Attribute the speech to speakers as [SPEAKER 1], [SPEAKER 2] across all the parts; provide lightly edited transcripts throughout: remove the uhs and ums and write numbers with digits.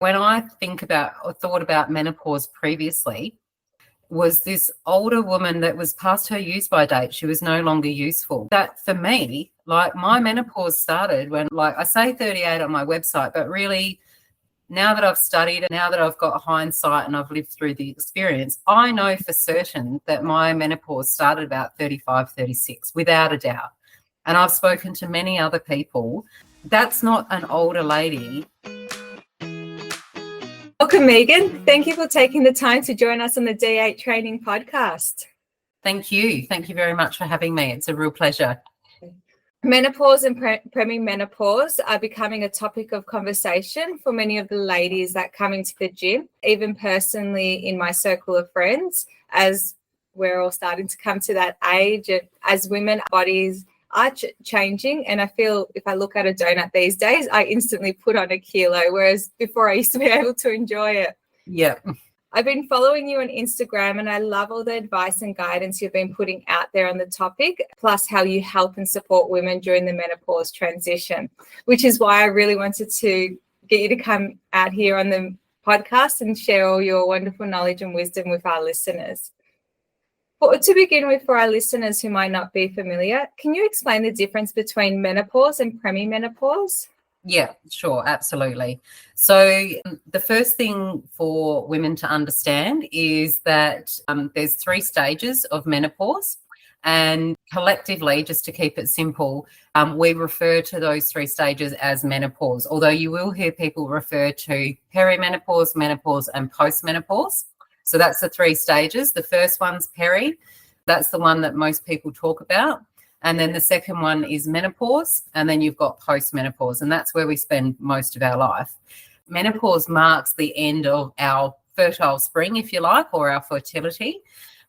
[SPEAKER 1] When I think about or thought about menopause previously, was this older woman that was past her use-by date. She was no longer useful. That for me, like my menopause started when, like I say 38 on my website, but really now that I've studied it, now that I've got hindsight and I've lived through the experience, I know for certain that my menopause started about 35, 36, without a doubt. And I've spoken to many other people. That's not an older lady.
[SPEAKER 2] Welcome, Megan. Thank you for taking the time to join us on the D8 Training Podcast.
[SPEAKER 1] Thank you. Thank you very much for having me. It's a real pleasure.
[SPEAKER 2] Menopause and perimenopause are becoming a topic of conversation for many of the ladies that come into the gym, even personally in my circle of friends, as we're all starting to come to that age. As women, our bodies are changing, and I feel if I look at a donut these days, I instantly put on a kilo, whereas before I used to be able to enjoy it.
[SPEAKER 1] Yeah.
[SPEAKER 2] I've been following you on Instagram, and I love all the advice and guidance you've been putting out there on the topic, plus how you help and support women during the menopause transition, which is why I really wanted to get you to come out here on the podcast and share all your wonderful knowledge and wisdom with our listeners. But to begin with, for our listeners who might not be familiar, can you explain the difference between menopause and perimenopause?
[SPEAKER 1] Yeah, sure, absolutely. So the first thing for women to understand is that there's 3 stages of menopause, and collectively, just to keep it simple, we refer to those 3 stages as menopause, although you will hear people refer to perimenopause, menopause, and postmenopause. So that's the 3 stages. The first one's peri. That's the one that most people talk about. And then the second one is menopause. And then you've got postmenopause. And that's where we spend most of our life. Menopause marks the end of our fertile spring, if you like, or our fertility.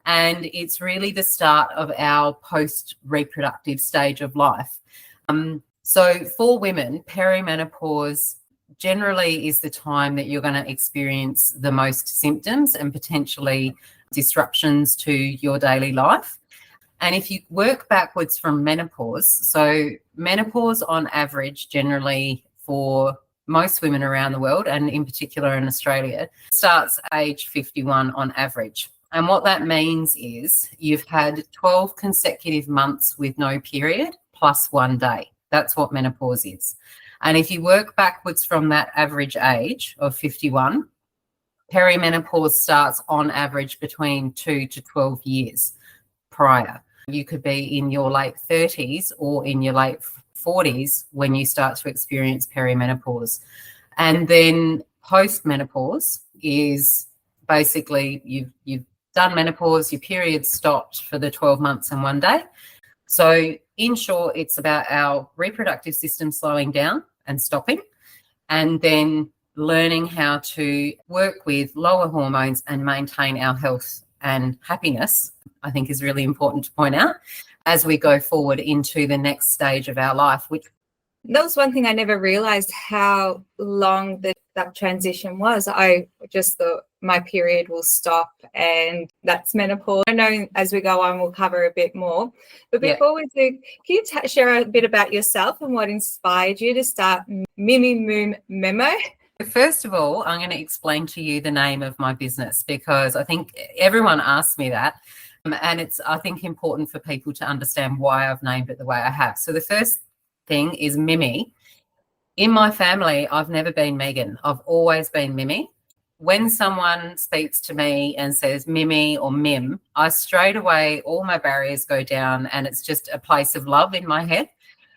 [SPEAKER 1] And it's really the start of our post-reproductive stage of life. So for women, perimenopause generally is the time that you're going to experience the most symptoms and potentially disruptions to your daily life. And if you work backwards from menopause, so menopause on average generally for most women around the world, and in particular in Australia, starts age 51 on average. And what that means is you've had 12 consecutive months with no period plus 1 day. That's what menopause is. And if you work backwards from that average age of 51, perimenopause starts on average between 2 to 12 years prior. You could be in your late 30s or in your late 40s when you start to experience perimenopause. And then postmenopause is basically you've done menopause, your period stopped for the 12 months and 1 day. So in short, it's about our reproductive system slowing down and stopping, and then learning how to work with lower hormones and maintain our health and happiness, I think is really important to point out as we go forward into the next stage of our life.
[SPEAKER 2] That was one thing I never realized, how long that transition was. I just thought my period will stop and that's menopause. I know as we go on, we'll cover a bit more. But before we do, can you share a bit about yourself and what inspired you to start Mimi Moon Meno?
[SPEAKER 1] First of all, I'm going to explain to you the name of my business, because I think everyone asks me that. And it's, I think, important for people to understand why I've named it the way I have. So the first thing is Mimi. In my family, I've never been Megan. I've always been Mimi. When someone speaks to me and says Mimi or Mim, I straight away, all my barriers go down and it's just a place of love in my head.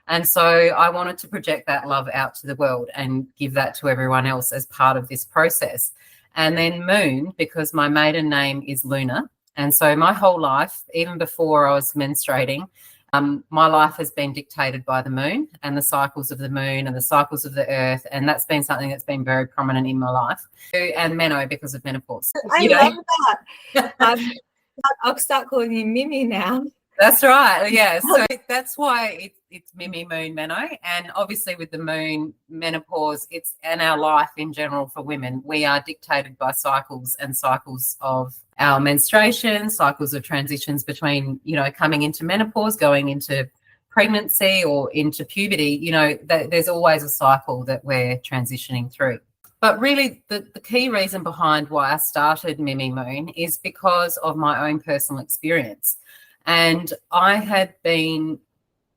[SPEAKER 1] And so I wanted to project that love out to the world and give that to everyone else as part of this process. And then Moon, because my maiden name is Luna. And so my whole life, even before I was menstruating, my life has been dictated by the moon and the cycles of the moon and the cycles of the earth. And that's been something that's been very prominent in my life. And Meno, because of menopause.
[SPEAKER 2] I love that. I'll start calling you Mimi now.
[SPEAKER 1] That's right. Yeah. So that's why it's Mimi Moon Meno. And obviously with the moon, menopause, it's and our life in general for women, we are dictated by cycles and cycles of our menstruation, cycles of transitions between, coming into menopause, going into pregnancy or into puberty. There's always a cycle that we're transitioning through. But really, the key reason behind why I started Mimi Moon is because of my own personal experience. And I had been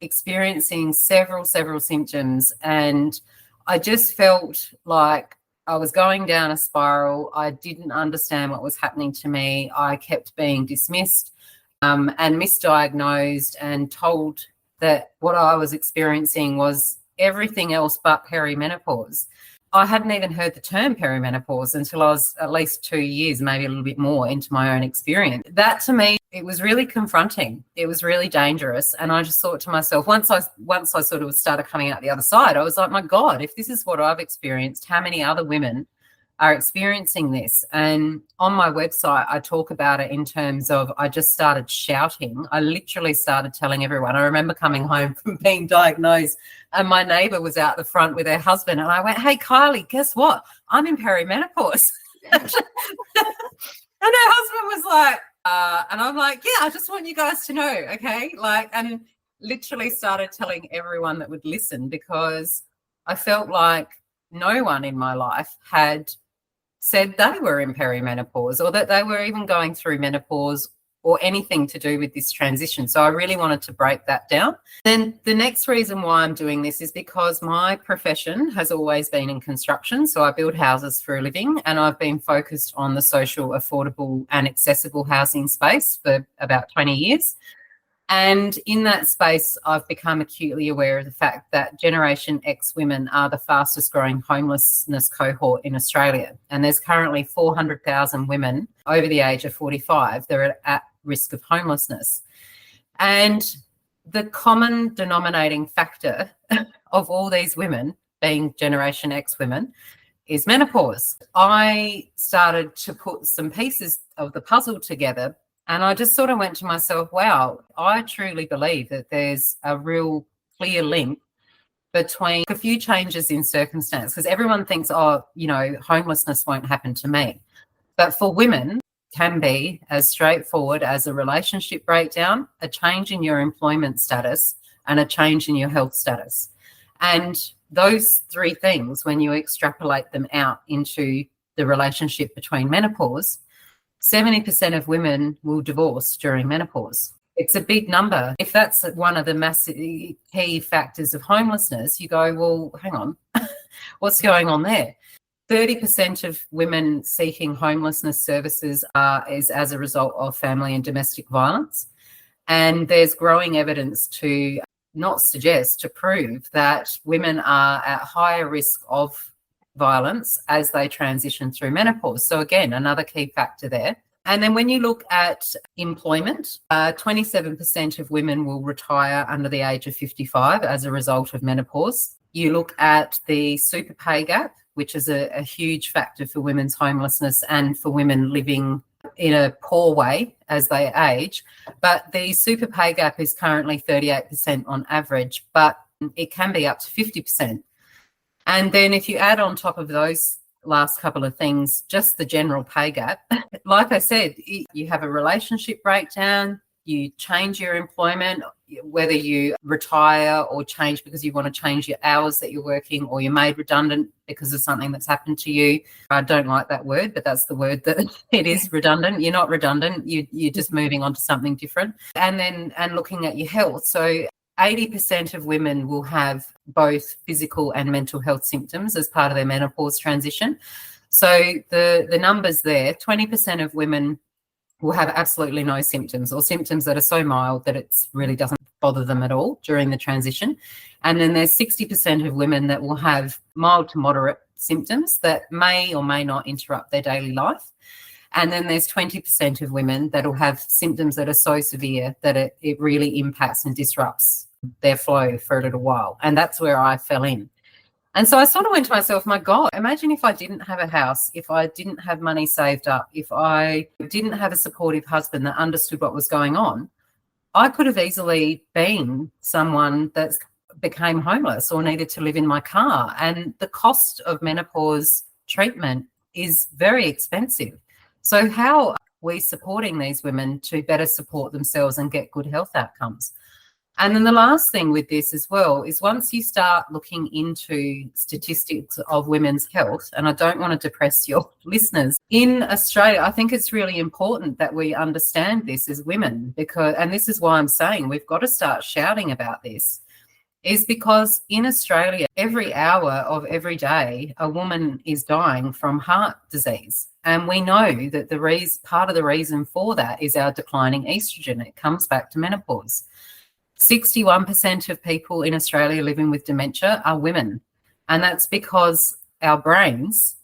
[SPEAKER 1] experiencing several symptoms, and I just felt like I was going down a spiral. I didn't understand what was happening to me. I kept being dismissed and misdiagnosed and told that what I was experiencing was everything else but perimenopause. I hadn't even heard the term perimenopause until I was at least 2 years, maybe a little bit more, into my own experience. That, to me, it was really confronting. It was really dangerous. And I just thought to myself, once I sort of started coming out the other side, I was like, my God, if this is what I've experienced, how many other women are experiencing this? And on my website, I talk about it in terms of, I just started shouting. I literally started telling everyone. I remember coming home from being diagnosed, and my neighbour was out the front with her husband, and I went, hey, Kylie, guess what? I'm in perimenopause. And her husband was like, and I'm like, yeah, I just want you guys to know, okay? And literally started telling everyone that would listen, because I felt like no one in my life had said they were in perimenopause, or that they were even going through menopause, or anything to do with this transition. So I really wanted to break that down. Then the next reason why I'm doing this is because my profession has always been in construction. So I build houses for a living, and I've been focused on the social, affordable and accessible housing space for about 20 years. And in that space, I've become acutely aware of the fact that Generation X women are the fastest growing homelessness cohort in Australia. And there's currently 400,000 women over the age of 45 that are at risk of homelessness. And the common denominating factor of all these women, being Generation X women, is menopause. I started to put some pieces of the puzzle together, and I just sort of went to myself, wow, I truly believe that there's a real clear link between a few changes in circumstance, because everyone thinks, oh, homelessness won't happen to me. But for women, it can be as straightforward as a relationship breakdown, a change in your employment status, and a change in your health status. And those three things, when you extrapolate them out into the relationship between menopause, 70% of women will divorce during menopause. It's a big number. If that's one of the massive key factors of homelessness, you go, well, hang on, what's going on there? 30% of women seeking homelessness services is as a result of family and domestic violence. And there's growing evidence to not suggest, to prove that women are at higher risk of violence as they transition through menopause. So again, another key factor there. And then when you look at employment, 27% of women will retire under the age of 55 as a result of menopause. You look at the super pay gap, which is a huge factor for women's homelessness and for women living in a poor way as they age. But the super pay gap is currently 38% on average, but it can be up to 50%. And then if you add on top of those last couple of things, just the general pay gap, like I said, you have a relationship breakdown, you change your employment, whether you retire or change because you want to change your hours that you're working, or you're made redundant because of something that's happened to you. I don't like that word, but that's the word that it is, redundant. You're not redundant, you're just moving on to something different. And looking at your health. So 80% of women will have both physical and mental health symptoms as part of their menopause transition. So the numbers there, 20% of women will have absolutely no symptoms, or symptoms that are so mild that it really doesn't bother them at all during the transition. And then there's 60% of women that will have mild to moderate symptoms that may or may not interrupt their daily life. And then there's 20% of women that will have symptoms that are so severe that it really impacts and disrupts their flow for a little while. And that's where I fell in. And so I sort of went to myself, my God, imagine if I didn't have a house, if I didn't have money saved up, if I didn't have a supportive husband that understood what was going on, I could have easily been someone that became homeless or needed to live in my car. And the cost of menopause treatment is very expensive. So how are we supporting these women to better support themselves and get good health outcomes? And then the last thing with this as well is once you start looking into statistics of women's health, and I don't want to depress your listeners, in Australia, I think it's really important that we understand this as women because, and this is why I'm saying we've got to start shouting about this, is because in Australia, every hour of every day, a woman is dying from heart disease. And we know that part of the reason for that is our declining estrogen. It comes back to menopause. 61% of people in Australia living with dementia are women. And that's because our brains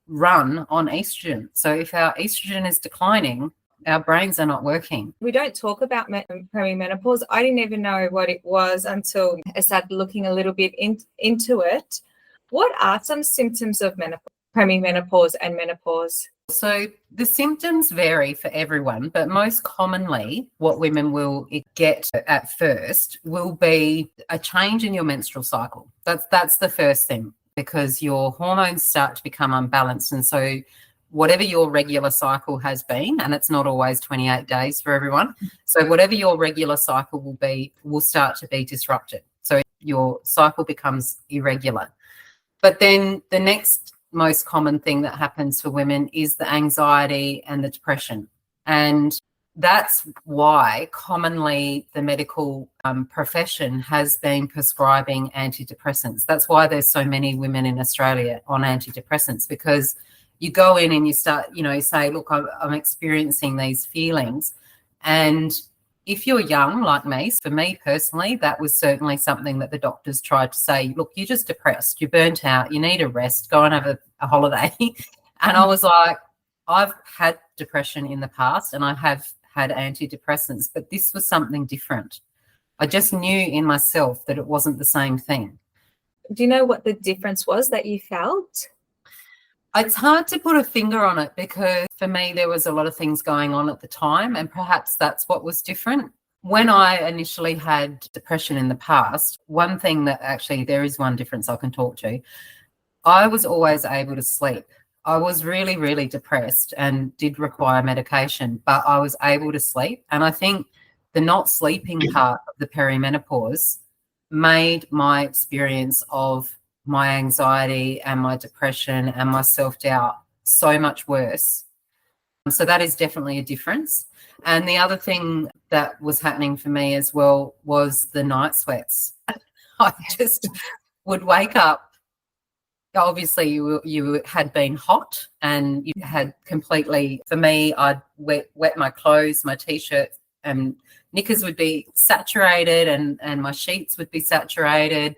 [SPEAKER 1] run on estrogen. So if our estrogen is declining, our brains are not working.
[SPEAKER 2] We don't talk about perimenopause. I didn't even know what it was until I started looking a little bit into it. What are some symptoms of perimenopause and menopause?
[SPEAKER 1] So the symptoms vary for everyone, but most commonly what women will get at first will be a change in your menstrual cycle. That's the first thing, because your hormones start to become unbalanced. And so whatever your regular cycle has been, and it's not always 28 days for everyone, so whatever your regular cycle will be, will start to be disrupted. So your cycle becomes irregular. But then the next most common thing that happens for women is the anxiety and the depression. And that's why commonly the medical profession has been prescribing antidepressants. That's why there's so many women in Australia on antidepressants, because you go in and you start, say, look, I'm experiencing these feelings. And if you're young like me, for me personally, that was certainly something that the doctors tried to say, look, you're just depressed, you're burnt out, you need a rest, go and have a holiday. And I was like, I've had depression in the past and I have had antidepressants, but this was something different. I just knew in myself that it wasn't the same thing.
[SPEAKER 2] Do you know what the difference was that you felt?
[SPEAKER 1] It's hard to put a finger on it because for me there was a lot of things going on at the time, and perhaps that's what was different. When I initially had depression in the past, one thing that actually there is one difference I can talk to, I was always able to sleep. I was really, really depressed and did require medication, but I was able to sleep. And I think the not sleeping part of the perimenopause made my experience of my anxiety and my depression and my self-doubt so much worse. So that is definitely a difference. And the other thing that was happening for me as well was the night sweats. I just would wake up. Obviously, you had been hot and you had completely, for me, I'd wet my clothes, my T-shirt and knickers would be saturated and my sheets would be saturated.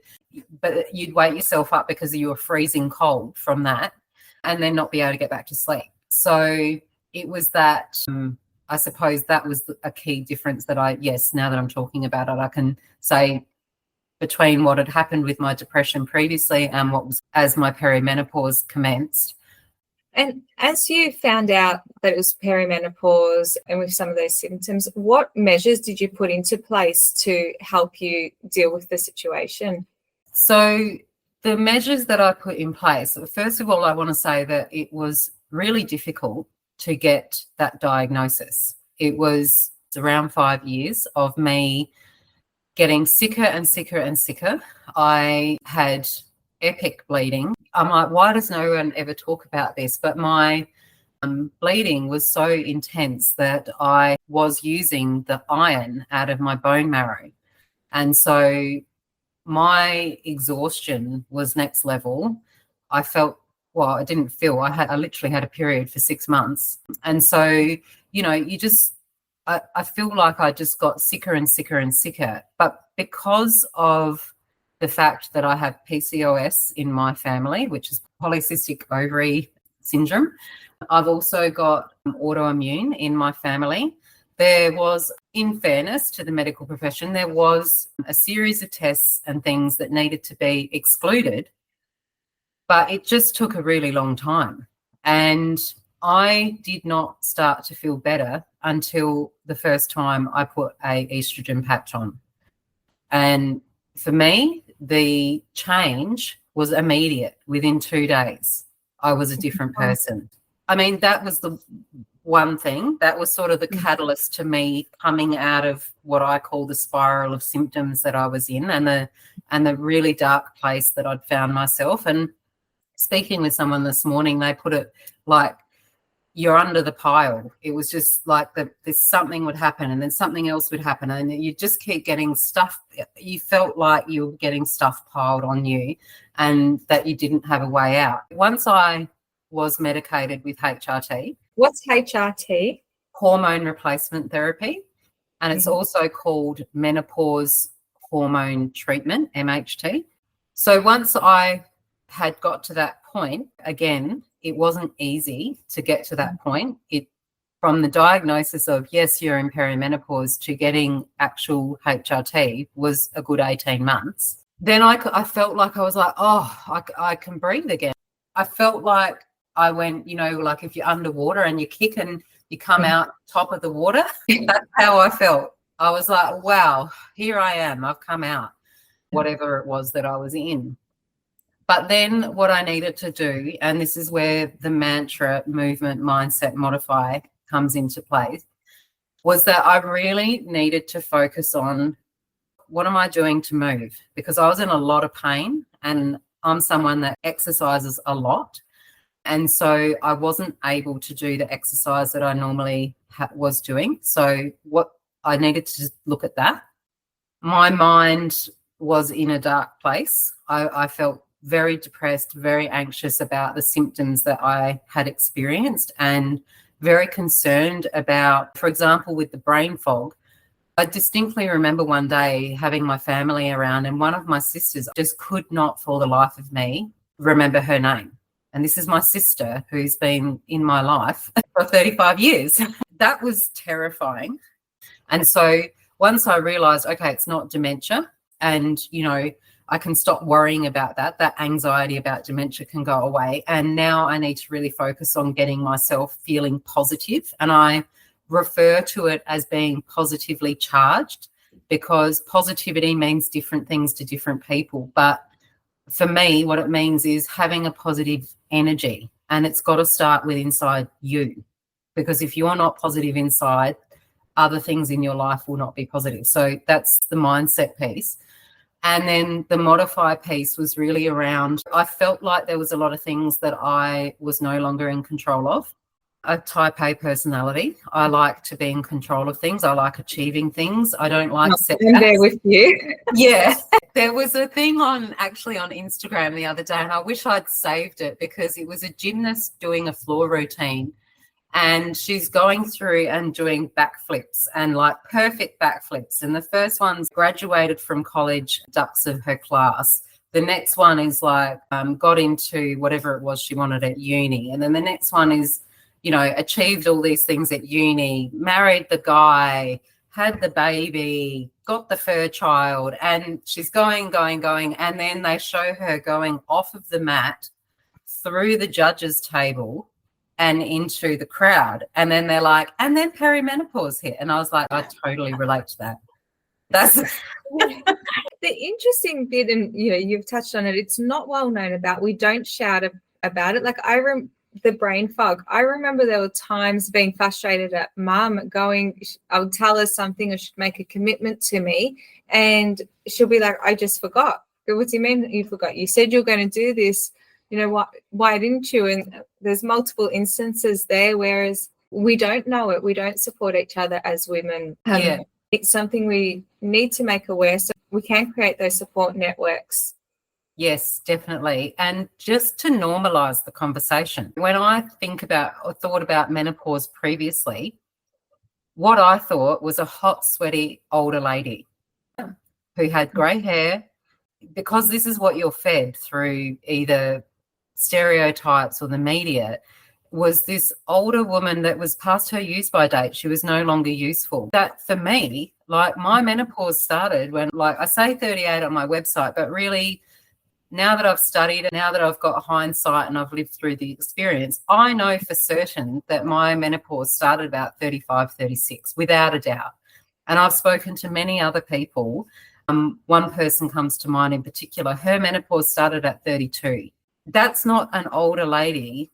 [SPEAKER 1] But you'd wake yourself up because you were freezing cold from that and then not be able to get back to sleep. So it was that, I suppose that was a key difference that now that I'm talking about it, I can say between what had happened with my depression previously and what was as my perimenopause commenced.
[SPEAKER 2] And as you found out that it was perimenopause and with some of those symptoms, what measures did you put into place to help you deal with the situation?
[SPEAKER 1] So the measures that I put in place, first of all, I want to say that it was really difficult to get that diagnosis. It was around 5 years of me getting sicker and sicker and sicker. I had epic bleeding. I'm like, why does no one ever talk about this? But my bleeding was so intense that I was using the iron out of my bone marrow. And so my exhaustion was next level. I felt, I didn't feel, I literally had a period for 6 months. And so, I feel like I just got sicker and sicker and sicker. But because of the fact that I have PCOS in my family, which is polycystic ovary syndrome, I've also got autoimmune in my family. There was, in fairness to the medical profession, there was a series of tests and things that needed to be excluded, but it just took a really long time. And I did not start to feel better until the first time I put a estrogen patch on. And for me, the change was immediate. Within 2 days, I was a different person. I mean, that was one thing. That was sort of the catalyst to me coming out of what I call the spiral of symptoms that I was in, and the really dark place that I'd found myself. And speaking with someone this morning, they put it like, you're under the pile. It was just like this something would happen and then something else would happen, and you just keep getting stuff. You felt like you were getting stuff piled on you and that you didn't have a way out. Once I was medicated with HRT.
[SPEAKER 2] What's HRT?
[SPEAKER 1] Hormone Replacement Therapy. And it's also called menopause hormone treatment, MHT. So once I had got to that point, again, it wasn't easy to get to that point. From the diagnosis of, yes, you're in perimenopause, to getting actual HRT was a good 18 months. Then I felt like I was like, oh, I can breathe again. I felt like I went, like if you're underwater and you kick and you come out top of the water, that's how I felt. I was like, wow, here I am. I've come out, whatever it was that I was in. But then what I needed to do, and this is where the mantra, movement, mindset, modify comes into play, was that I really needed to focus on what am I doing to move? Because I was in a lot of pain, and I'm someone that exercises a lot. And so I wasn't able to do the exercise that I normally was doing. So what I needed to look at that. My mind was in a dark place. I felt very depressed, very anxious about the symptoms that I had experienced, and very concerned about, for example, with the brain fog. I distinctly remember one day having my family around, and one of my sisters just could not, for the life of me, remember her name. And this is my sister who's been in my life for 35 years. That was terrifying. And so once I realised, okay, it's not dementia, and, I can stop worrying about that anxiety about dementia can go away. And now I need to really focus on getting myself feeling positive. And I refer to it as being positively charged, because positivity means different things to different people. But for me, what it means is having a positive energy, and it's got to start with inside you, because if you're not positive inside, other things in your life will not be positive. So that's the mindset piece. And then the modify piece was really around, I felt like there was a lot of things that I was no longer in control of. A type A personality. I like to be in control of things. I like achieving things. I don't like setbacks.
[SPEAKER 2] I'm there with you.
[SPEAKER 1] Yeah. There was a thing on Instagram the other day, and I wish I'd saved it, because it was a gymnast doing a floor routine, and she's going through and doing backflips, and like perfect backflips. And the first one's graduated from college, dux of her class. The next one is like got into whatever it was she wanted at uni. And then the next one is, achieved all these things at uni, married the guy, had the baby, got the fur child, and she's going. And then they show her going off of the mat through the judges' table and into the crowd. And then they're like, and then perimenopause hit. And I was like, I totally relate to that. That's
[SPEAKER 2] the interesting bit, and you've touched on it, it's not well known about. We don't shout about it. Like the brain fog. I remember there were times being frustrated at mum, going, I would tell her something, or she'd make a commitment to me, and she'll be like, I just forgot. What do you mean you forgot? You said you're going to do this. Why didn't you? And there's multiple instances there, whereas we don't know it. We don't support each other as women. It's something we need to make aware, so we can create those support networks.
[SPEAKER 1] Yes, definitely. And just to normalise the conversation. When I thought about menopause previously, what I thought was a hot, sweaty older lady who had grey hair, because this is what you're fed through either stereotypes or the media, was this older woman that was past her use-by date. She was no longer useful. That for me, like my menopause started when, like I say 38 on my website, but really now that I've studied and now that I've got hindsight and I've lived through the experience, I know for certain that my menopause started about 35, 36, without a doubt. And I've spoken to many other people. One person comes to mind in particular. Her menopause started at 32. That's not an older lady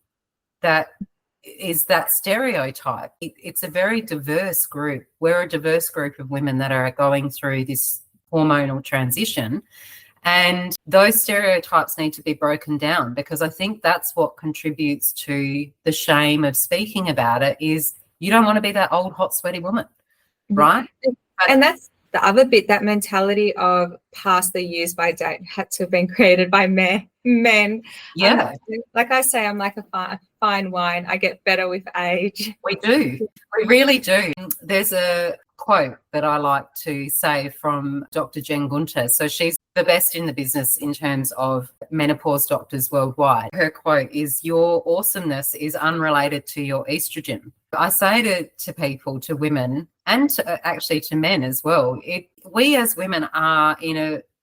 [SPEAKER 1] that is that stereotype. It's a very diverse group. We're a diverse group of women that are going through this hormonal transition, and those stereotypes need to be broken down, because I think that's what contributes to the shame of speaking about it, is you don't want to be that old, hot, sweaty woman, right?
[SPEAKER 2] And that's the other bit, that mentality of past the use by date had to have been created by men.
[SPEAKER 1] Yeah.
[SPEAKER 2] Like I say, I'm like a fine wine. I get better with age.
[SPEAKER 1] We do. We really do. There's a quote that I like to say from Dr. Jen Gunter. So she's the best in the business in terms of menopause doctors worldwide. Her quote is, "Your awesomeness is unrelated to your estrogen." I say to people, to women, and actually to men as well, we as women are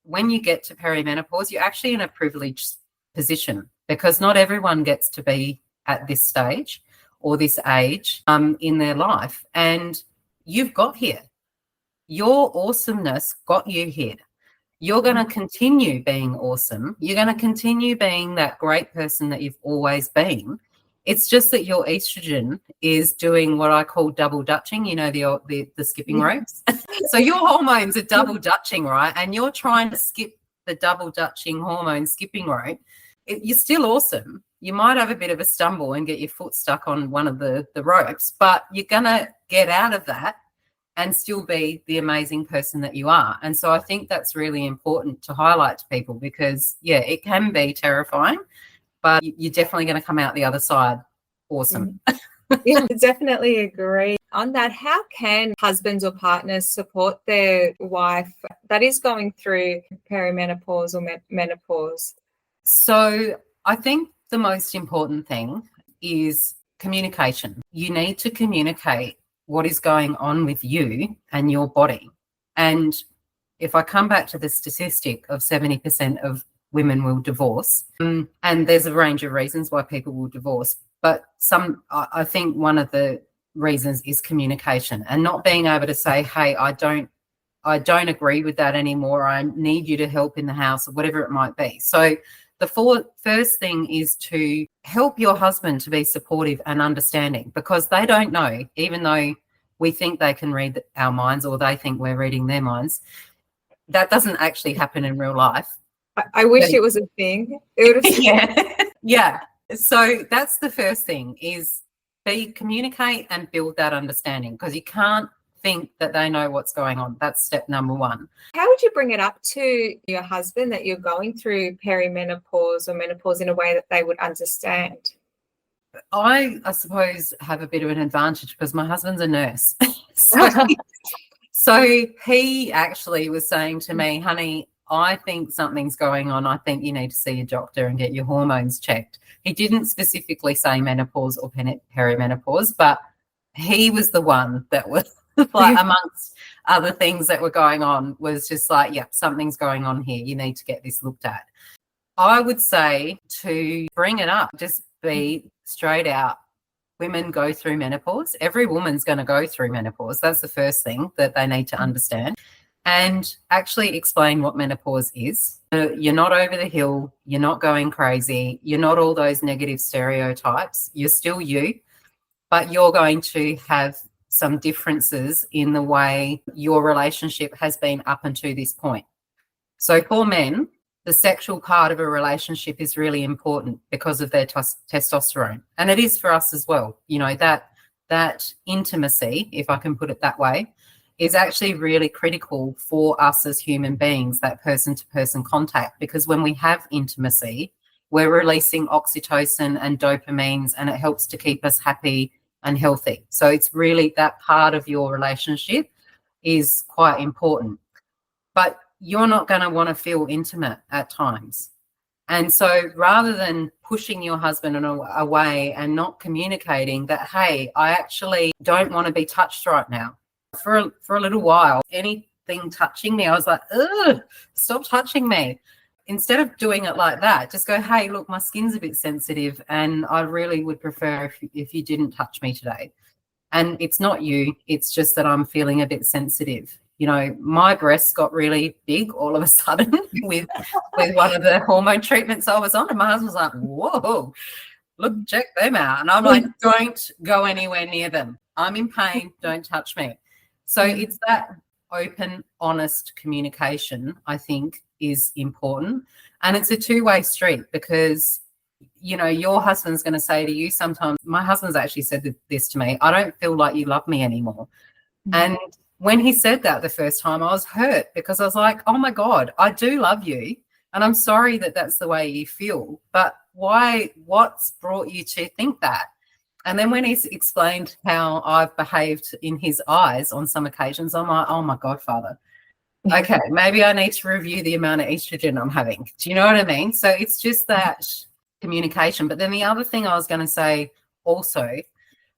[SPEAKER 1] when you get to perimenopause, you're actually in a privileged position, because not everyone gets to be at this stage or this age in their life. And you've got here. Your awesomeness got you here. You're going to continue being awesome. You're going to continue being that great person that you've always been. It's just that your estrogen is doing what I call double dutching, the skipping ropes. So your hormones are double dutching, right? And you're trying to skip the double dutching hormone skipping rope. You're still awesome. You might have a bit of a stumble and get your foot stuck on one of the ropes, but you're going to get out of that and still be the amazing person that you are. And so I think that's really important to highlight to people, because, yeah, it can be terrifying, but you're definitely going to come out the other side awesome.
[SPEAKER 2] Yeah, definitely agree. On that, how can husbands or partners support their wife that is going through perimenopause or menopause?
[SPEAKER 1] So I think the most important thing is communication. You need to communicate what is going on with you and your body. And if I come back to the statistic of 70% of women will divorce, and there's a range of reasons why people will divorce, but I think one of the reasons is communication, and not being able to say, hey, I don't agree with that anymore. I need you to help in the house, or whatever it might be. So the first thing is to help your husband to be supportive and understanding, because they don't know, even though we think they can read our minds, or they think we're reading their minds. That doesn't actually happen in real life.
[SPEAKER 2] I wish it was a thing.
[SPEAKER 1] Yeah. So that's the first thing, is communicate and build that understanding, because you can't think that they know what's going on. That's step number one.
[SPEAKER 2] How would you bring it up to your husband that you're going through perimenopause or menopause in a way that they would understand?
[SPEAKER 1] I suppose have a bit of an advantage because my husband's a nurse. So he actually was saying to me, honey, I think something's going on. I think you need to see a doctor and get your hormones checked. He didn't specifically say menopause or perimenopause, but he was the one that was like, amongst other things that were going on, was just like, yeah, something's going on here. You need to get this looked at. I would say to bring it up, just be straight out. Women go through menopause. Every woman's going to go through menopause. That's the first thing that they need to understand. And actually explain what menopause is. You're not over the hill. You're not going crazy. You're not all those negative stereotypes. You're still you, but you're going to have some differences in the way your relationship has been up until this point. So for men, the sexual part of a relationship is really important because of their testosterone. And it is for us as well. That intimacy, if I can put it that way, is actually really critical for us as human beings, that person-to-person contact, because when we have intimacy, we're releasing oxytocin and dopamines, and it helps to keep us happy and healthy. So it's really that part of your relationship is quite important. But you're not going to want to feel intimate at times. And so rather than pushing your husband away and not communicating that, hey, I actually don't want to be touched right now. For a little while, anything touching me, I was like, ugh, stop touching me. Instead of doing it like that, just go, hey, look, my skin's a bit sensitive and I really would prefer if you didn't touch me today. And it's not you, it's just that I'm feeling a bit sensitive. My breasts got really big all of a sudden with one of the hormone treatments I was on, and my husband was like, whoa. look, check them out. And I'm like, don't go anywhere near them. I'm in pain. Don't touch me. So it's that open, honest communication, I think, is important. And it's a two-way street because, you know, your husband's going to say to you sometimes, my husband's actually said this to me, I don't feel like you love me anymore. And when he said that the first time, I was hurt because I was like, oh, my God, I do love you. And I'm sorry that that's the way you feel. But why? What's brought you to think that? And then when he's explained how I've behaved in his eyes on some occasions, I'm like, oh, my God, Father. Okay, maybe I need to review the amount of estrogen I'm having. Do you know what I mean? So it's just that communication. But then the other thing I was going to say also,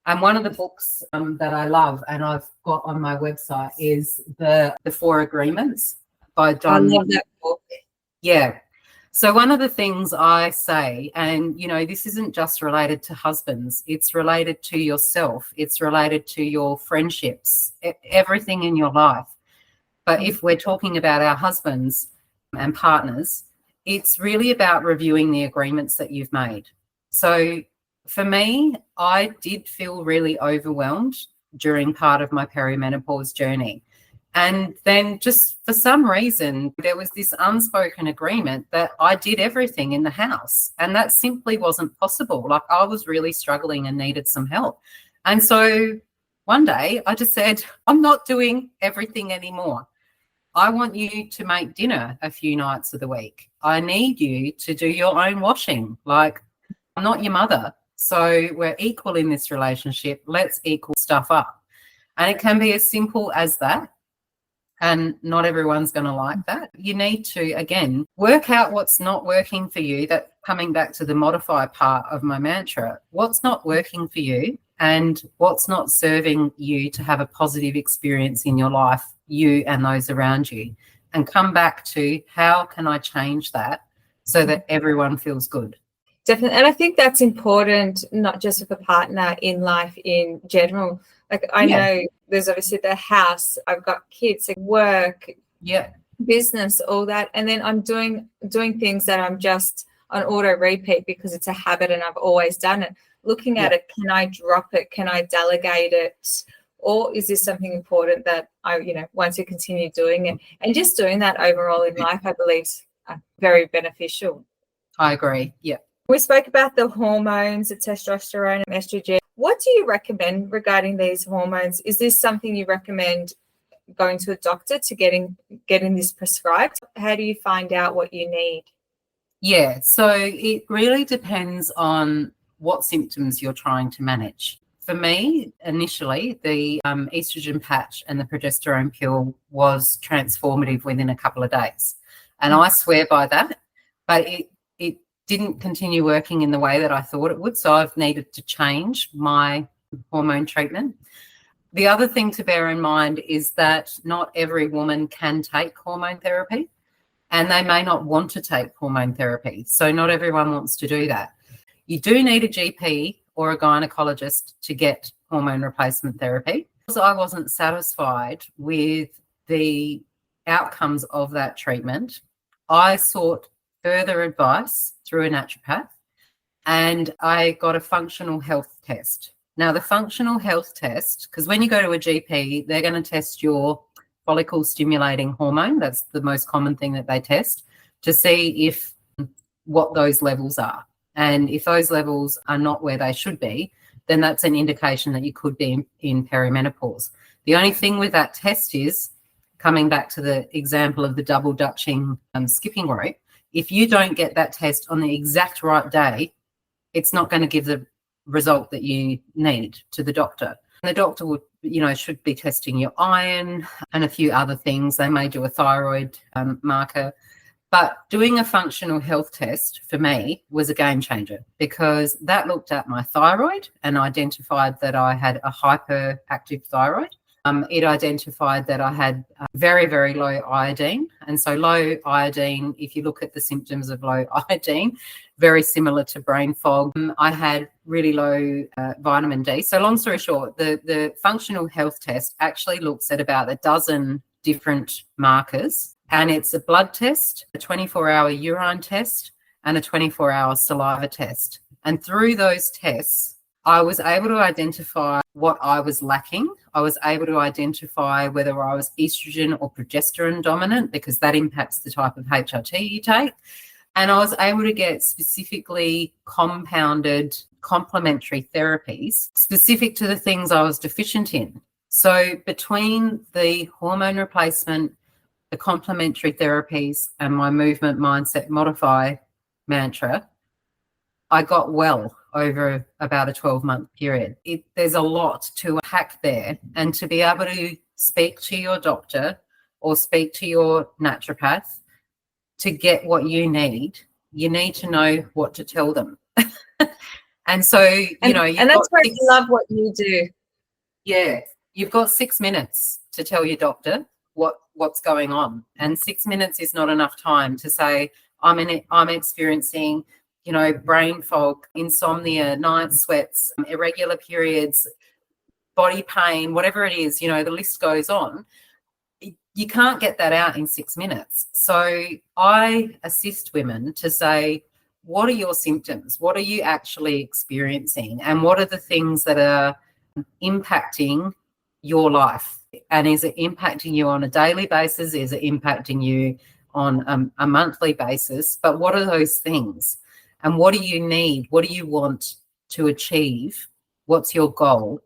[SPEAKER 1] and one of the books that I love and I've got on my website is the Four Agreements by Don.
[SPEAKER 2] I love that book.
[SPEAKER 1] Yeah. So one of the things I say, and, you know, this isn't just related to husbands, it's related to yourself, it's related to your friendships, everything in your life. But if we're talking about our husbands and partners, it's really about reviewing the agreements that you've made. So for me, I did feel really overwhelmed during part of my perimenopause journey. And then just for some reason, there was this unspoken agreement that I did everything in the house. And that simply wasn't possible. Like, I was really struggling and needed some help. And so one day I just said, I'm not doing everything anymore. I want you to make dinner a few nights of the week. I need you to do your own washing. Like, I'm not your mother. So we're equal in this relationship. Let's equal stuff up. And it can be as simple as that. And not everyone's going to like that. You need to, again, work out what's not working for you. That coming back to the modify part of my mantra, what's not working for you and what's not serving you to have a positive experience in your life, you and those around you, and come back to how can I change that so that everyone feels good.
[SPEAKER 2] Definitely. And I think that's important, not just with a partner, in life in general. Like, I know there's obviously the house, I've got kids, like work, business, all that. And then I'm doing things that I'm just on auto repeat because it's a habit and I've always done it. Looking at it, can I drop it? Can I delegate it? Or is this something important that I, you know, want to continue doing it? And just doing that overall in life, I believe, is very beneficial.
[SPEAKER 1] I agree. Yeah.
[SPEAKER 2] We spoke about the hormones, the testosterone and estrogen. What do you recommend regarding these hormones? Is this something you recommend going to a doctor to getting this prescribed? How do you find out what you need?
[SPEAKER 1] Yeah, so it really depends on what symptoms you're trying to manage. For me, initially, the estrogen patch and the progesterone pill was transformative within a couple of days. And I swear by that, but it didn't continue working in the way that I thought it would. So I've needed to change my hormone treatment. The other thing to bear in mind is that not every woman can take hormone therapy and they may not want to take hormone therapy. So not everyone wants to do that. You do need a GP or a gynecologist to get hormone replacement therapy. Because I wasn't satisfied with the outcomes of that treatment, I sought further advice through a naturopath and I got a functional health test. Now, the functional health test, because when you go to a GP, they're going to test your follicle stimulating hormone. That's the most common thing that they test to see what those levels are. And if those levels are not where they should be, then that's an indication that you could be in perimenopause. The only thing with that test is, coming back to the example of the double dutching skipping rope, if you don't get that test on the exact right day, it's not going to give the result that you need to the doctor. And the doctor would, should be testing your iron and a few other things. They may do a thyroid marker. But doing a functional health test for me was a game changer because that looked at my thyroid and identified that I had a hyperactive thyroid. It identified that I had very, very low iodine. And so low iodine, if you look at the symptoms of low iodine, very similar to brain fog. I had really low vitamin D. So long story short, the functional health test actually looks at about a dozen different markers. And it's a blood test, a 24-hour urine test, and a 24-hour saliva test. And through those tests, I was able to identify what I was lacking. I was able to identify whether I was estrogen or progesterone dominant, because that impacts the type of HRT you take. And I was able to get specifically compounded complementary therapies specific to the things I was deficient in. So between the hormone replacement, the complementary therapies, and my movement, mindset, modify mantra, I got well over about a 12-month period. There's a lot to unpack there, and to be able to speak to your doctor or speak to your naturopath to get what you need to know what to tell them. And so,
[SPEAKER 2] and that's where I love what you do.
[SPEAKER 1] Yeah, you've got 6 minutes to tell your doctor what's going on, and 6 minutes is not enough time to say I'm experiencing, brain fog, insomnia, night sweats, irregular periods, body pain, whatever it is, the list goes on. You can't get that out in 6 minutes. So I assist women to say, what are your symptoms? What are you actually experiencing? And what are the things that are impacting your life? And is it impacting you on a daily basis? Is it impacting you on a monthly basis? But what are those things? And what do you need? What do you want to achieve? What's your goal?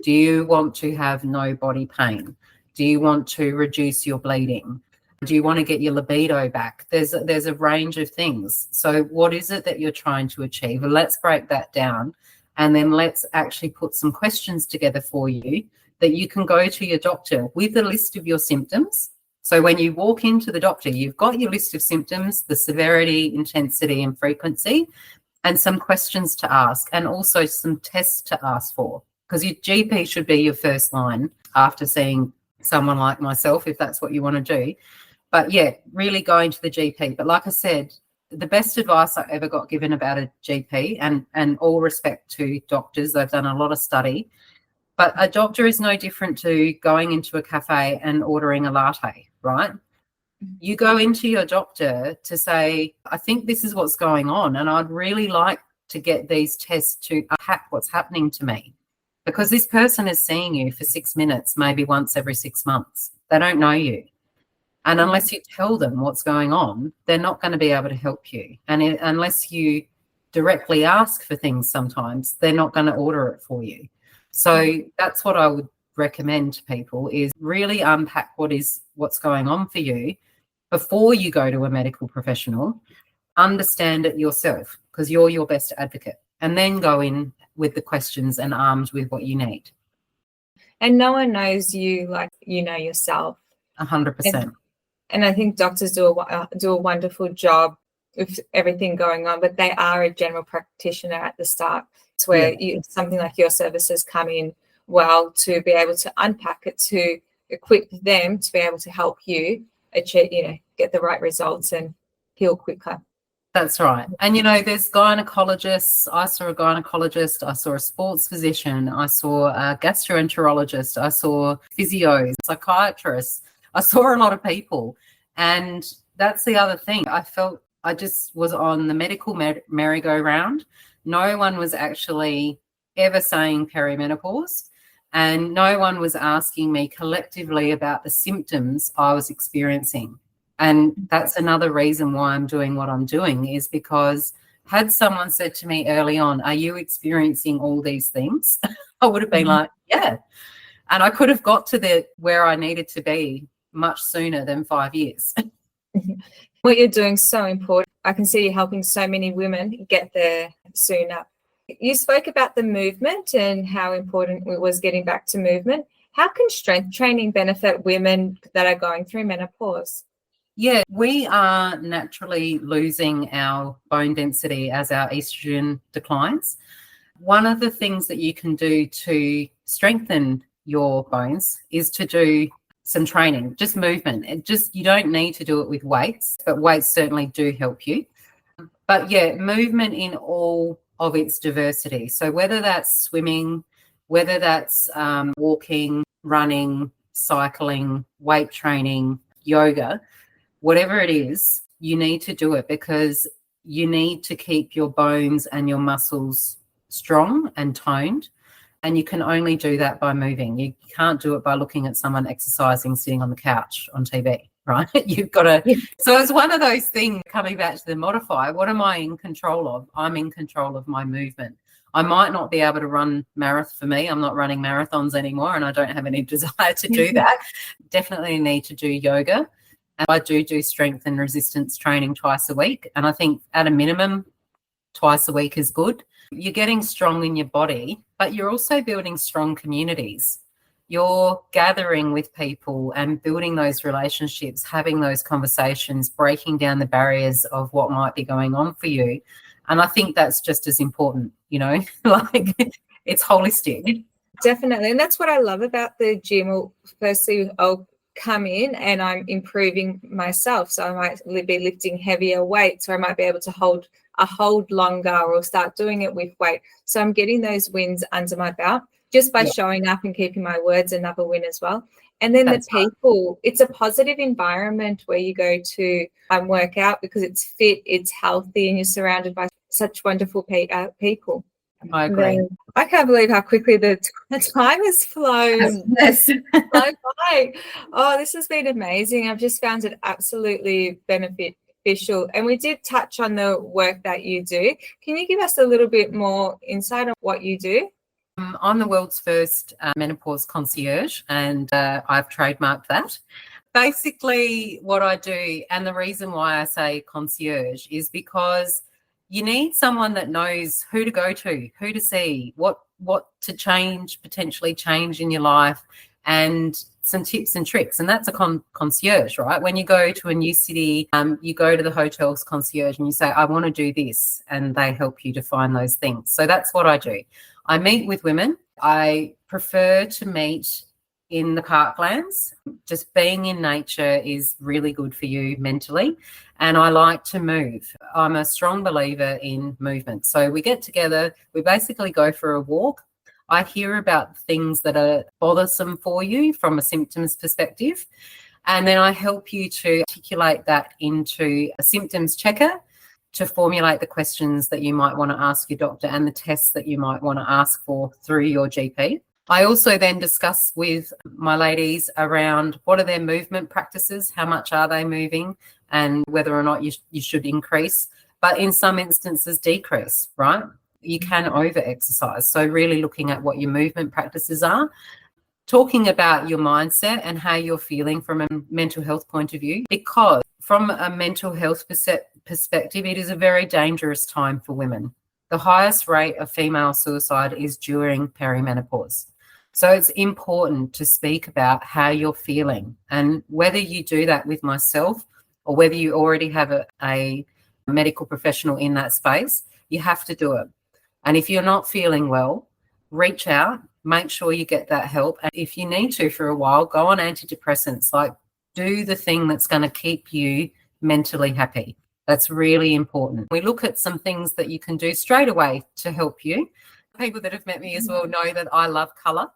[SPEAKER 1] Do you want to have no body pain? Do you want to reduce your bleeding? Do you want to get your libido back? There's a range of things. So what is it that you're trying to achieve? And let's break that down, and then let's actually put some questions together for you that you can go to your doctor with a list of your symptoms. So when you walk into the doctor, you've got your list of symptoms, the severity, intensity, and frequency, and some questions to ask, and also some tests to ask for, because your GP should be your first line after seeing someone like myself, if that's what you want to do. But yeah, really going to the GP. But like I said, the best advice I ever got given about a GP, and all respect to doctors, they've done a lot of study, but a doctor is no different to going into a cafe and ordering a latte, right? You go into your doctor to say, I think this is what's going on, and I'd really like to get these tests to unpack what's happening to me. Because this person is seeing you for 6 minutes, maybe once every 6 months. They don't know you. And unless you tell them what's going on, they're not going to be able to help you. And unless you directly ask for things sometimes, they're not going to order it for you. So that's what I would recommend to people, is really unpack what's going on for you before you go to a medical professional. Understand it yourself, because you're your best advocate, and then go in with the questions and armed with what you need.
[SPEAKER 2] And no one knows you like you know yourself.
[SPEAKER 1] 100%.
[SPEAKER 2] And I think doctors do a wonderful job with everything going on, but they are a general practitioner at the start. It's where something like your services come in well to be able to unpack it, to equip them to be able to help you achieve, get the right results and heal quicker.
[SPEAKER 1] That's right. And, there's gynecologists. I saw a gynecologist. I saw a sports physician. I saw a gastroenterologist. I saw physios, psychiatrists. I saw a lot of people. And that's the other thing. I felt I just was on the medical merry-go-round. No one was actually ever saying perimenopause, and no one was asking me collectively about the symptoms I was experiencing. And that's another reason why I'm doing what I'm doing, is because had someone said to me early on, are you experiencing all these things? I would have been like, yeah. And I could have got to where I needed to be much sooner than 5 years.
[SPEAKER 2] What you're doing is so important. I can see you helping so many women get there sooner. You spoke about the movement and how important it was getting back to movement. How can strength training benefit women that are going through menopause?
[SPEAKER 1] Yeah, we are naturally losing our bone density as our estrogen declines. One of the things that you can do to strengthen your bones is to do some training, just movement. You don't need to do it with weights, but weights certainly do help you. But yeah, movement in all of its diversity. So whether that's swimming, whether that's walking, running, cycling, weight training, yoga, whatever it is, you need to do it, because you need to keep your bones and your muscles strong and toned. And you can only do that by moving. You can't do it by looking at someone exercising, sitting on the couch on TV, right? You've got to.
[SPEAKER 2] Yeah.
[SPEAKER 1] So it's one of those things, coming back to the modifier, what am I in control of? I'm in control of my movement. I might not be able to run marathon. For me, I'm not running marathons anymore, and I don't have any desire to do that. Definitely need to do yoga. And I do strength and resistance training twice a week. And I think at a minimum, twice a week is good. You're getting strong in your body, but you're also building strong communities. You're gathering with people and building those relationships, having those conversations, breaking down the barriers of what might be going on for you. And I think that's just as important, like it's holistic.
[SPEAKER 2] Definitely. And that's what I love about the gym. Well, firstly, I'll come in and I'm improving myself. So I might be lifting heavier weights, or I might be able to hold longer, or start doing it with weight. So I'm getting those wins under my belt just by showing up and keeping my words, another win as well. And then that's the people, it's a positive environment where you go to work out, because it's fit, it's healthy, and you're surrounded by such wonderful people.
[SPEAKER 1] I agree.
[SPEAKER 2] I can't believe how quickly the time has flown.
[SPEAKER 1] Yes.
[SPEAKER 2] Flown by. Oh, this has been amazing. I've just found it absolutely beneficial. And we did touch on the work that you do. Can you give us a little bit more insight on what you do?
[SPEAKER 1] I'm the world's first menopause concierge, and I've trademarked that. Basically, what I do, and the reason why I say concierge, is because you need someone that knows who to go to, who to see, what to change, potentially change in your life, and some tips and tricks. And that's a concierge, right? When you go to a new city, you go to the hotel's concierge and you say, I want to do this, and they help you to find those things. So that's what I do. I meet with women. I prefer to meet in the parklands. Just being in nature is really good for you mentally. And I like to move. I'm a strong believer in movement. So we get together, we basically go for a walk. I hear about things that are bothersome for you from a symptoms perspective. And then I help you to articulate that into a symptoms checker, to formulate the questions that you might want to ask your doctor and the tests that you might want to ask for through your GP. I also then discuss with my ladies around what are their movement practices, how much are they moving, and whether or not you should increase, but in some instances decrease, right? You can over-exercise. So really looking at what your movement practices are, talking about your mindset and how you're feeling from a mental health point of view, because from a mental health perspective, it is a very dangerous time for women. The highest rate of female suicide is during perimenopause. So it's important to speak about how you're feeling, and whether you do that with myself or whether you already have a medical professional in that space, you have to do it. And if you're not feeling well, reach out, make sure you get that help. And if you need to for a while, go on antidepressants, like do the thing that's going to keep you mentally happy. That's really important. We look at some things that you can do straight away to help you. People that have met me as well know that I love colour.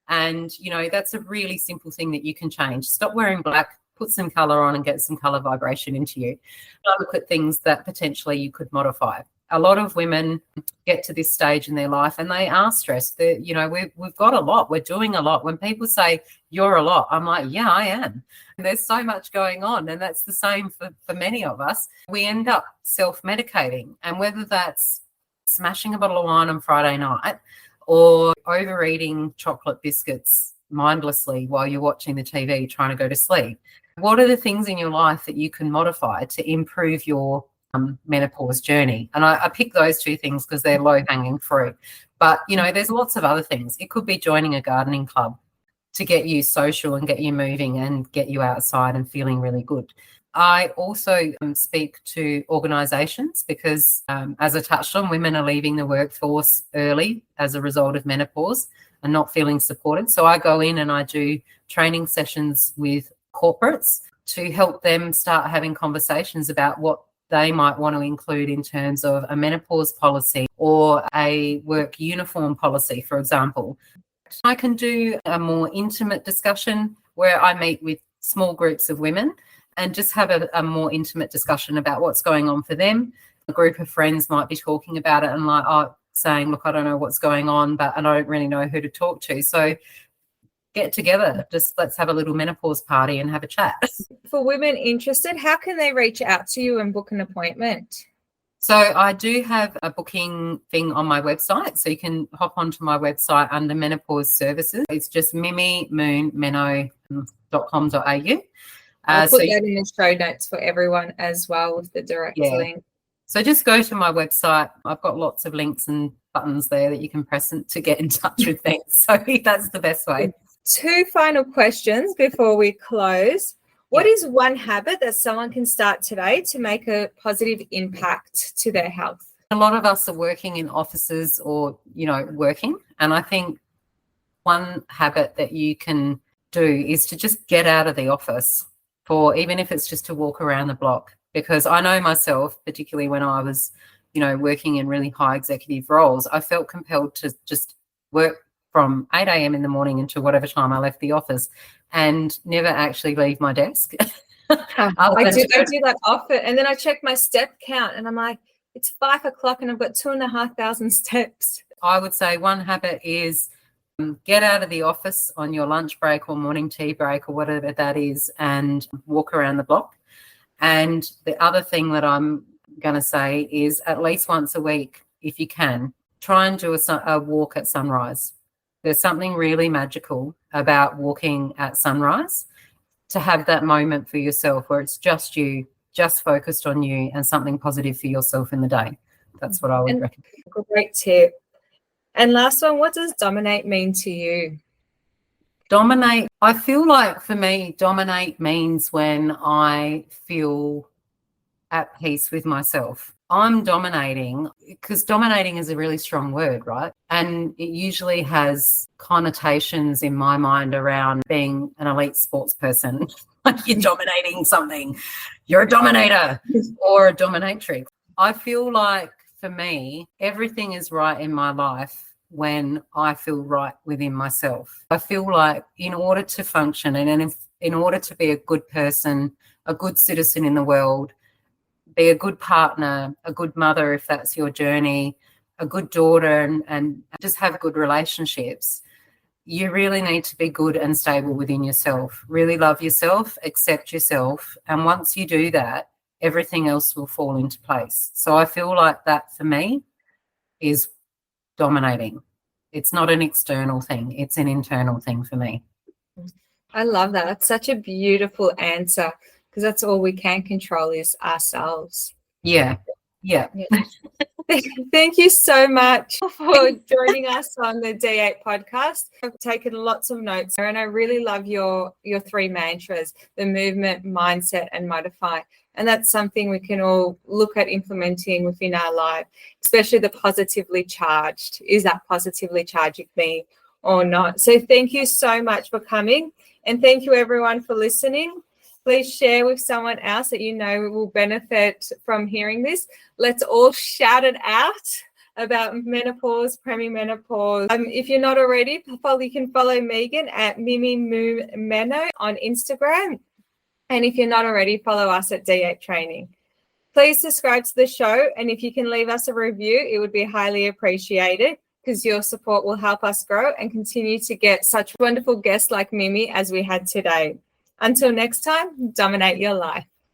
[SPEAKER 1] And, that's a really simple thing that you can change. Stop wearing black, put some colour on and get some colour vibration into you. I look at things that potentially you could modify. A lot of women get to this stage in their life and they are stressed. We've got a lot. We're doing a lot. When people say, you're a lot, I'm like, yeah, I am. And there's so much going on. And that's the same for many of us. We end up self-medicating. And whether that's smashing a bottle of wine on Friday night or overeating chocolate biscuits mindlessly while you're watching the TV trying to go to sleep, what are the things in your life that you can modify to improve your menopause journey? And I pick those two things because they're low-hanging fruit. But, there's lots of other things. It could be joining a gardening club to get you social and get you moving and get you outside and feeling really good. I also speak to organisations because, as I touched on, women are leaving the workforce early as a result of menopause and not feeling supported. So I go in and I do training sessions with corporates to help them start having conversations about what they might want to include in terms of a menopause policy or a work uniform policy, for example. I can do a more intimate discussion where I meet with small groups of women and just have a more intimate discussion about what's going on for them. a group of friends might be talking about it and saying, look, I don't know what's going on, but I don't really know who to talk to. So get together, just let's have a little menopause party and have a chat.
[SPEAKER 2] For women interested, how can they reach out to you and book an appointment?
[SPEAKER 1] So I do have a booking thing on my website. So you can hop onto my website under menopause services. It's just mimimoonmeno.com.au.
[SPEAKER 2] I'll put that in the show notes for everyone as well with the direct link.
[SPEAKER 1] So just go to my website. I've got lots of links and buttons there that you can press to get in touch with me. So that's the best way.
[SPEAKER 2] 2 final questions before we close. What is one habit that someone can start today to make a positive impact to their health?
[SPEAKER 1] A lot of us are working in offices or, working. And I think one habit that you can do is to just get out of the office even if it's just to walk around the block. Because I know myself, particularly when I was, working in really high executive roles, I felt compelled to just work from 8 a.m. in the morning until whatever time I left the office and never actually leave my desk.
[SPEAKER 2] I do that often. And then I check my step count and I'm like, it's 5 o'clock and I've got 2,500 steps.
[SPEAKER 1] I would say one habit is get out of the office on your lunch break or morning tea break or whatever that is and walk around the block. And the other thing that I'm going to say is at least once a week, if you can, try and do a walk at sunrise. There's something really magical about walking at sunrise, to have that moment for yourself where it's just you, just focused on you and something positive for yourself in the day. That's what I would recommend.
[SPEAKER 2] Great tip. And last one, what does dominate mean to you?
[SPEAKER 1] Dominate, I feel like for me, dominate means when I feel at peace with myself. I'm dominating because dominating is a really strong word, right? And it usually has connotations in my mind around being an elite sports person. Like you're dominating something, you're a dominator or a dominatrix. I feel like for me, everything is right in my life when I feel right within myself. I feel like in order to function and in order to be a good person, a good citizen in the world, be a good partner, a good mother if that's your journey, a good daughter and just have good relationships, you really need to be good and stable within yourself. Really love yourself, accept yourself. And once you do that, everything else will fall into place. So I feel like that for me is dominating. It's not an external thing. It's an internal thing for me.
[SPEAKER 2] I love that. That's such a beautiful answer because that's all we can control is ourselves.
[SPEAKER 1] Yeah.
[SPEAKER 2] Thank you so much for joining us on the D8 podcast. I've taken lots of notes and I really love your 3 mantras, the movement, mindset, and modify. And that's something we can all look at implementing within our life, especially the positively charged. Is that positively charging me or not? So thank you so much for coming. And thank you everyone for listening. Please share with someone else that you know will benefit from hearing this. Let's all shout it out about menopause, perimenopause. If you're not already, you can follow Megan at Mimi Moon Meno on Instagram. And if you're not already, follow us at D8 Training. Please subscribe to the show. And if you can leave us a review, it would be highly appreciated because your support will help us grow and continue to get such wonderful guests like Mimi as we had today. Until next time, dominate your life.